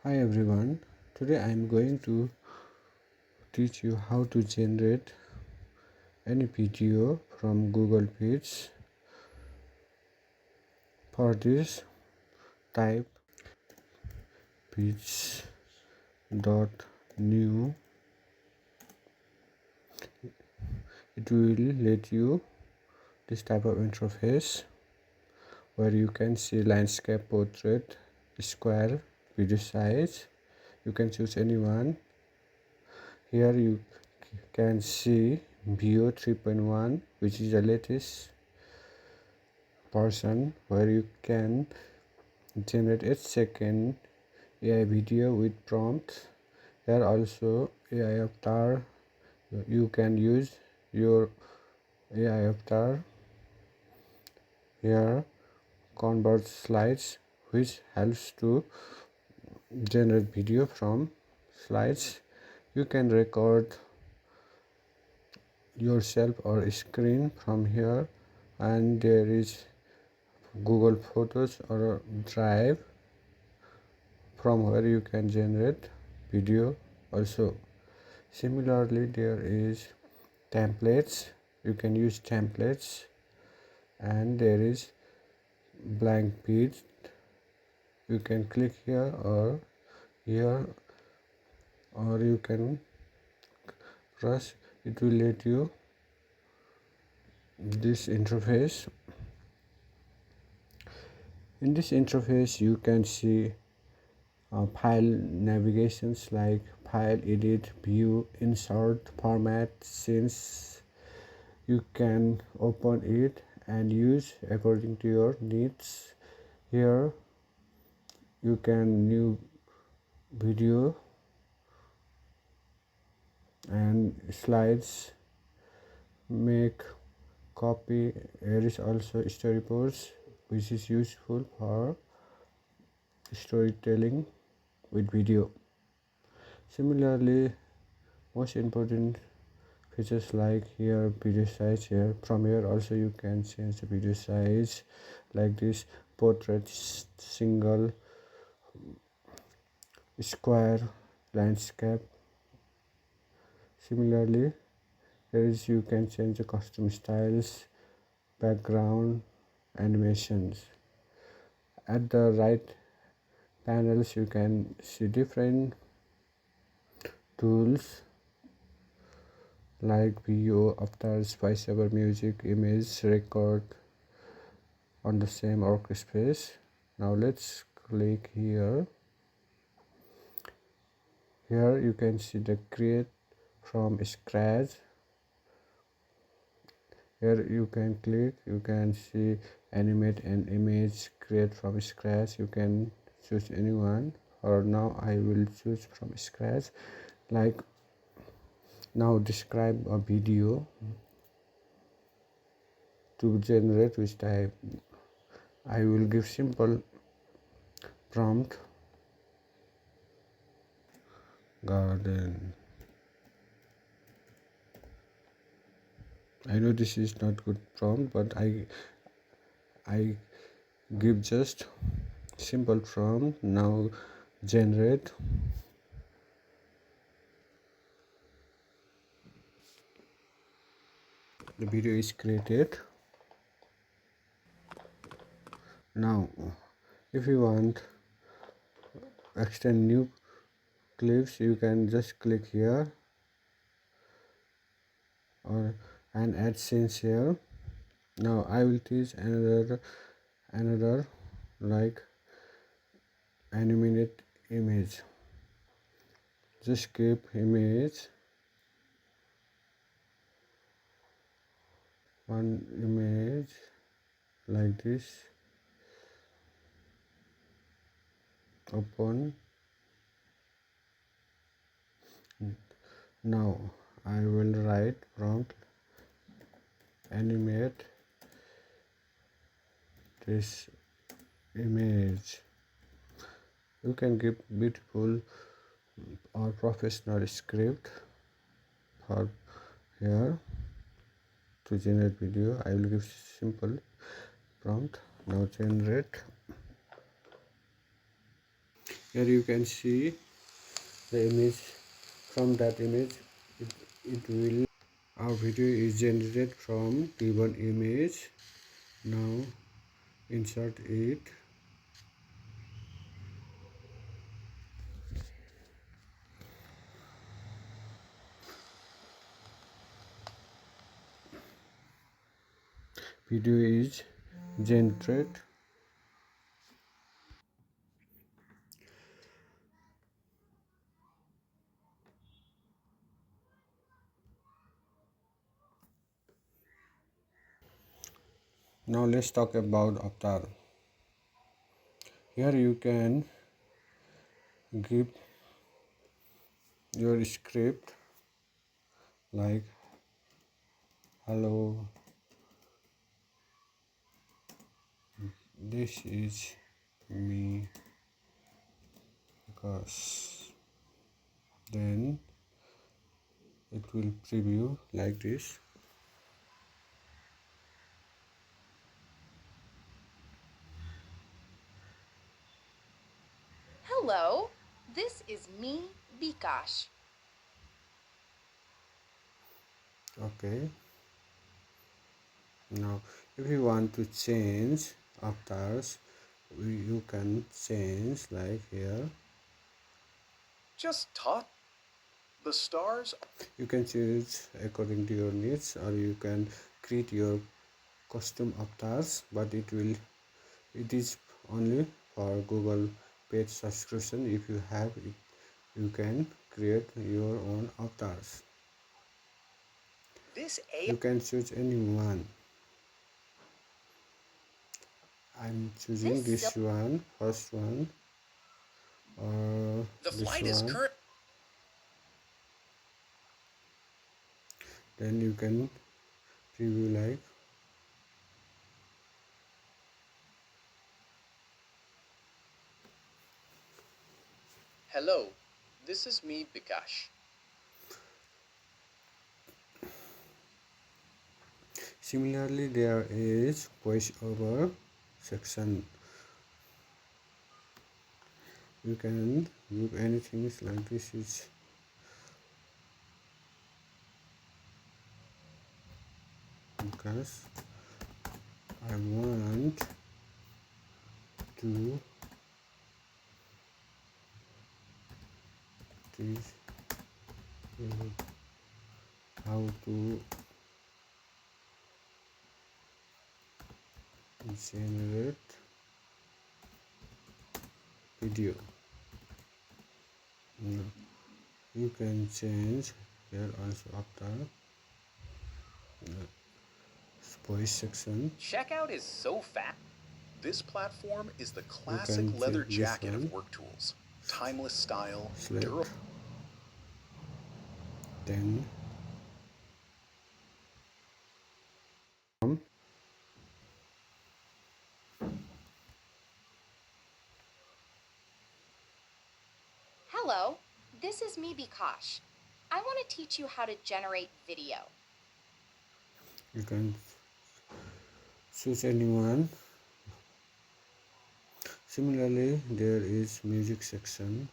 Hi everyone, today I am going to teach you how to generate any video from Google Vids. For this, type vids.new. It will let you this type of interface where you can see landscape, portrait, square, video size. You can choose any one. Here you can see View 3.1, which is the latest version, where you can generate 8-second AI video with prompt. Here also AI avatar, you can use your AI avatar. Here convert slides, which helps to generate video from slides. You can record yourself or screen from here, and there is Google Photos or Drive from where you can generate video also. Similarly, there is templates. You can use templates, and there is blank page. You can click here or here, or you can press. It will let you this interface. In this interface, you can see file navigations like file, edit, view, insert, format, scenes. You can open it and use according to your needs. Here you can new video and slides, make copy. Here is also storyboards, which is useful for storytelling with video. Similarly, most important features like here video size. Here from here also you can change the video size like this: portrait, single, square, landscape. Similarly, here is you can change the custom styles, background, animations. At the right panels you can see different tools like video, avatars, voiceover, music, image, record on the same workspace. Now let's click here. Here you can see the create from scratch. Here you can click, you can see animate an image, create from scratch. You can choose anyone, or now I will choose from scratch. Like now describe a video to generate which type. I will give simple prompt garden. I know this is not good prompt, but I give just simple prompt. Now generate. The video is created. Now if you want extend new clips, you can just click here or and add scenes here. Now I will teach another like animate image. Just keep image, one image like this, open. Now I will write prompt animate this image. You can give beautiful or professional script for here to generate video. I will give simple prompt. Now generate. Here you can see the image. From that image it will our video is generated from given image. Now insert it. Video is generated. Now let's talk about avatar. Here you can give your script like hello, this is me, because then it will preview like this. Hello, this is me, Bikash. Okay, now if you want to change avatars, you can change like here. Just taught the stars. You can choose according to your needs, or you can create your custom avatars, but it is only for Google paid subscription. If you have it, you can create your own avatars. This AI. You can choose anyone. I'm choosing this one, first one, or The this flight is one. current. Then you can preview like. Hello, this is me, Bikash. Similarly, there is voiceover section. You can give anything like this is because I want to teach you how to generate video. Now, you can change here also after the voice section. Checkout is so fast. This platform is the You classic can leather change this jacket one, of work tools. Timeless style, select, durable. then Hello, this is me, Bikash. I want to teach you how to generate video. you can choose anyone. Similarly, there is music section.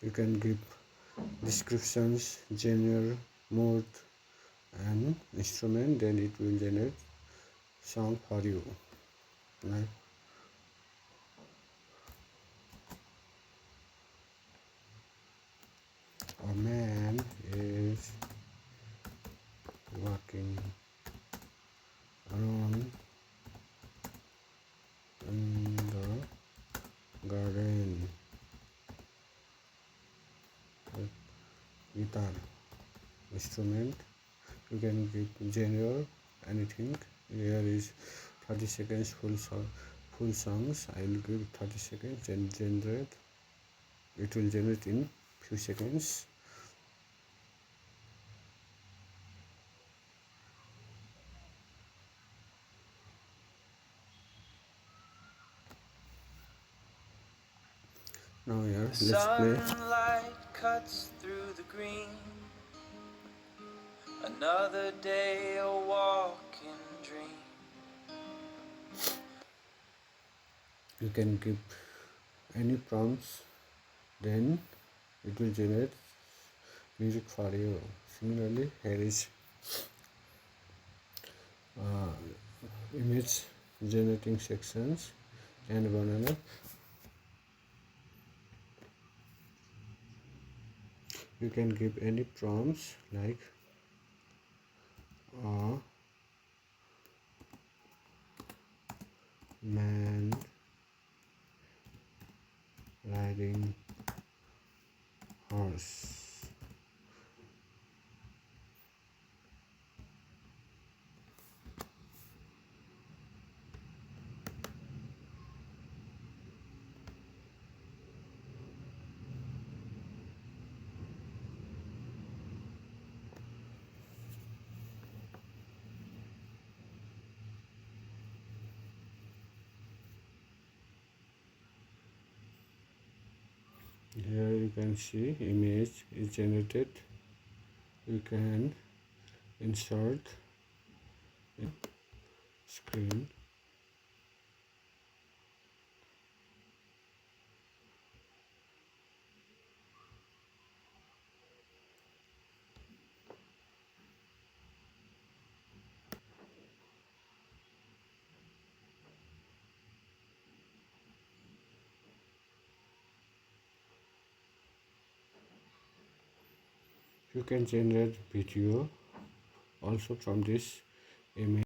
You can give descriptions, genre, mode, and instrument. Then it will generate song for you. Like a man is walking around in the garden with guitar instrument. You can give genre, anything. Here is 30 seconds full songs. I will give 30 seconds and generate. It will generate in few seconds. Now here, let's play. Sunlight cuts through the green. Another day a walking dream. You can give any prompts, then it will generate music for you. Similarly, here is image generating sections and banana. You can give any prompts like a man riding horse. Here you can see image is generated. You can insert in screen. You can generate video also from this image.